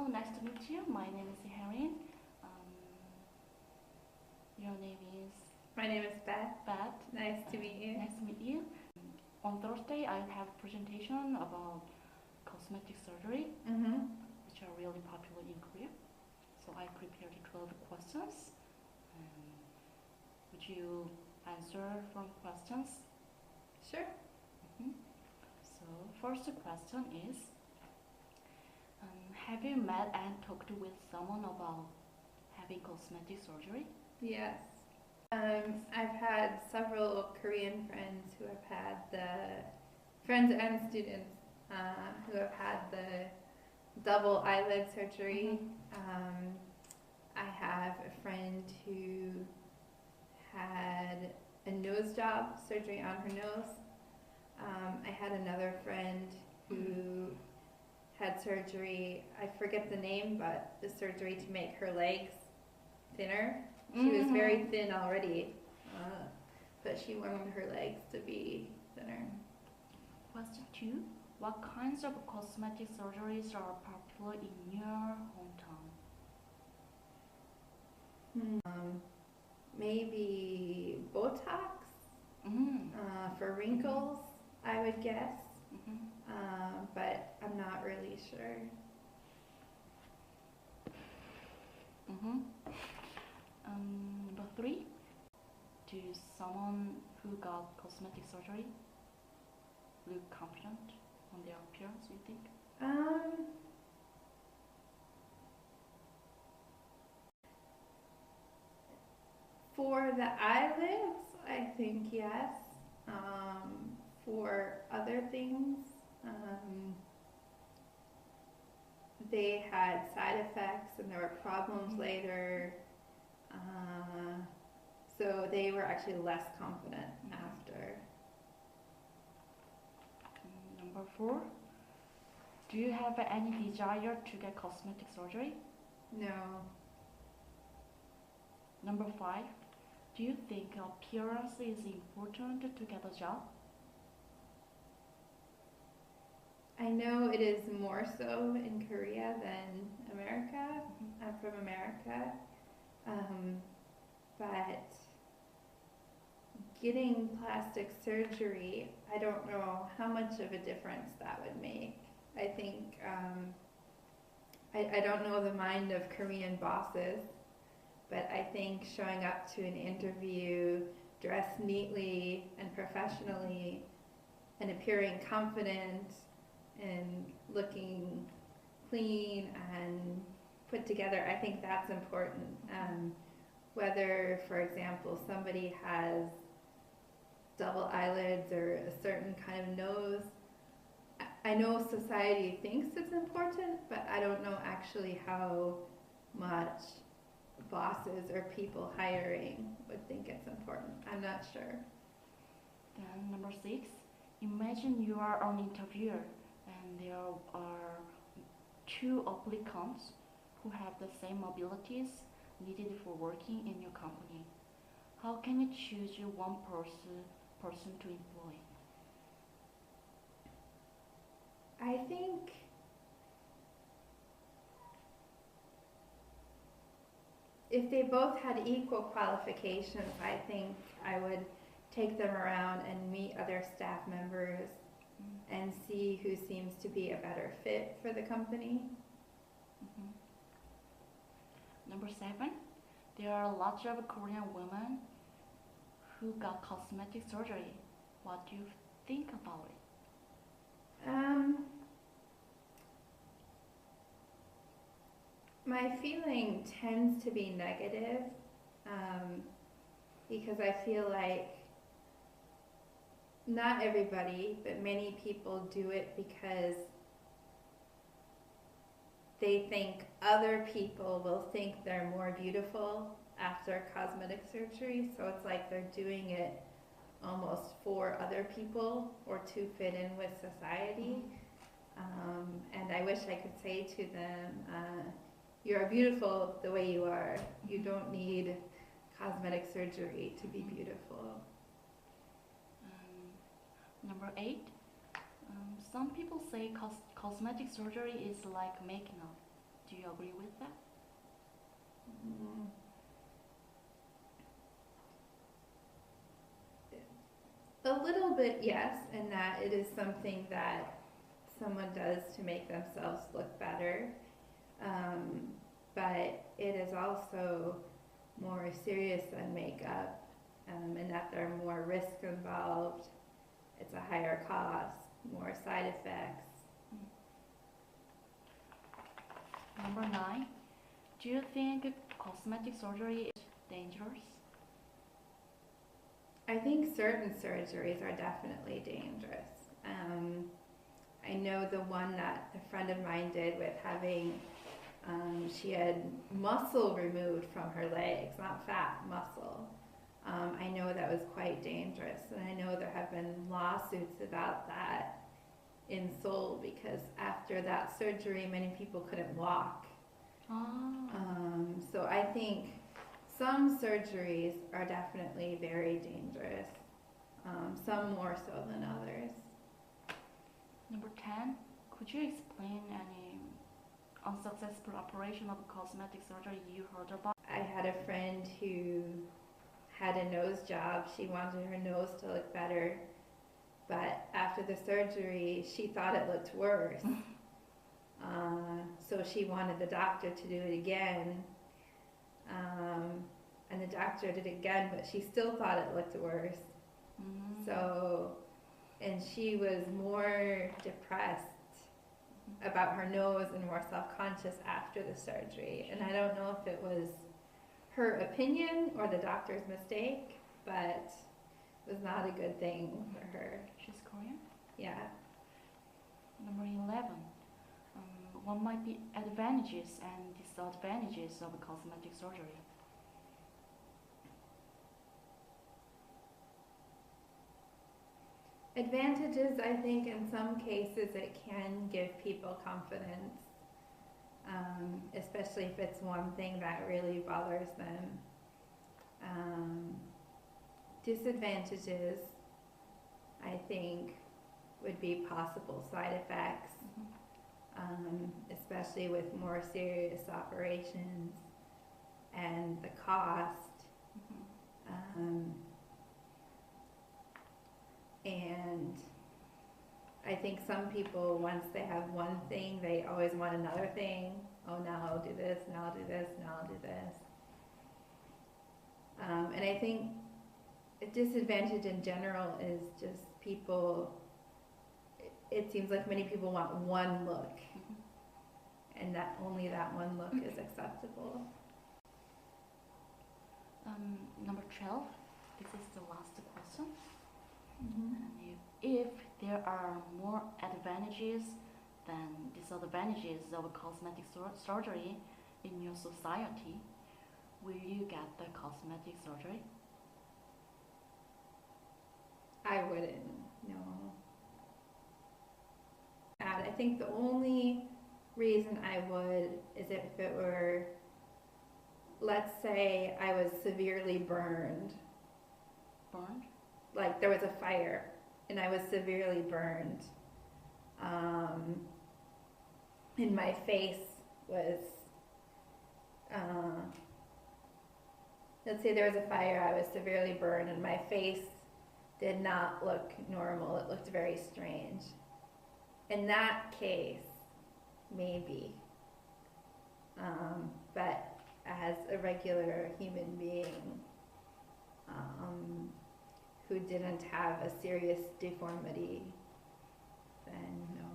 Hello, nice to meet you. My name is Hyerin. Your name is My name is Beth. Beth. Nice to meet you. Nice to meet you. On Thursday, I have a presentation about cosmetic surgery, which are really popular in Korea. So I prepared 12 questions. Would you answer from questions? Sure. So first question is, have you met and talked with someone about having cosmetic surgery? Yes. I've had several Korean friends who have had friends and students who have had the double eyelid surgery. I have a friend who had a nose job, surgery on her nose. I had another friend who had surgery, I forget the name, but the surgery to make her legs thinner. She was very thin already, but she wanted her legs to be thinner. Question 2. What kinds of cosmetic surgeries are popular in your hometown? Maybe Botox for wrinkles, I would guess, but I'm not really sure. Number 3. Do someone who got cosmetic surgery look confident on their appearance, you think? For the eyelids, I think yes. For other things, they had side effects and there were problems later. So they were actually less confident after. Number 4. Do you have any desire to get cosmetic surgery? No. Number 5. Do you think appearance is important to get a job? I know it is more so in Korea than America. I'm from America. But getting plastic surgery, I don't know how much of a difference that would make. I think, I don't know the mind of Korean bosses, but I think showing up to an interview dressed neatly and professionally and appearing confident and looking clean and put together, I think that's important. Whether, for example, somebody has double eyelids or a certain kind of nose, I know society thinks it's important, but I don't know actually how much bosses or people hiring would think it's important. I'm not sure. Then number 6. Imagine you are an interviewer and there are 2 applicants who have the same abilities needed for working in your company. How can you choose one person to employ? I think if they both had equal qualifications, I think I would take them around and meet other staff members and see who seems to be a better fit for the company. Number 7. There are lots of Korean women who got cosmetic surgery. What do you think about it? My feeling tends to be negative because I feel like not everybody, but many people do it because they think other people will think they're more beautiful after cosmetic surgery. So it's like they're doing it almost for other people or to fit in with society. And I wish I could say to them, you're beautiful the way you are. You don't need cosmetic surgery to be beautiful. Number 8. Some people say cosmetic surgery is like making up. Do you agree with that? Mm. A little bit, yes, in that it is something that someone does to make themselves look better. But it is also more serious than makeup, in that there are more risks involved. It's a higher cost, more side effects. Number 9. Do you think cosmetic surgery is dangerous? I think certain surgeries are definitely dangerous. I know the one that a friend of mine did with having, she had muscle removed from her legs, not fat, muscle. I know that was quite dangerous, and I know there have been lawsuits about that in Seoul because after that surgery, many people couldn't walk. So I think some surgeries are definitely very dangerous, some more so than others. Number 10. Could you explain any unsuccessful operation of cosmetic surgery you heard about? I had a friend who had a nose job. She wanted her nose to look better, but after the surgery, she thought it looked worse. So she wanted the doctor to do it again. And the doctor did it again, but she still thought it looked worse. So, and she was more depressed about her nose and more self-conscious after the surgery. And I don't know if it was her opinion or the doctor's mistake, but it was not a good thing for her. She's Korean? Yeah. Number 11. What might be advantages and disadvantages of cosmetic surgery? Advantages, I think in some cases it can give people confidence, especially if it's one thing that really bothers them. Disadvantages, I think, would be possible side effects, especially with more serious operations and the cost. And I think some people, once they have one thing, they always want another thing. Oh, now I'll do this, now I'll do this, now I'll do this. And I think a disadvantage in general is just people, it seems like many people want one look, and that only that one look is acceptable. Number 12. This is the last question. And if there are more advantages than disadvantages of cosmetic surgery in your society, will you get the cosmetic surgery? I wouldn't, no. And I think the only reason I would is if it were, let's say I was severely burned. Burned? Like there was a fire and I was severely burned. And my face was, let's say there was a fire, I was severely burned and my face did not look normal, it looked very strange. In that case, maybe. But as a regular human being, who didn't have a serious deformity, then no.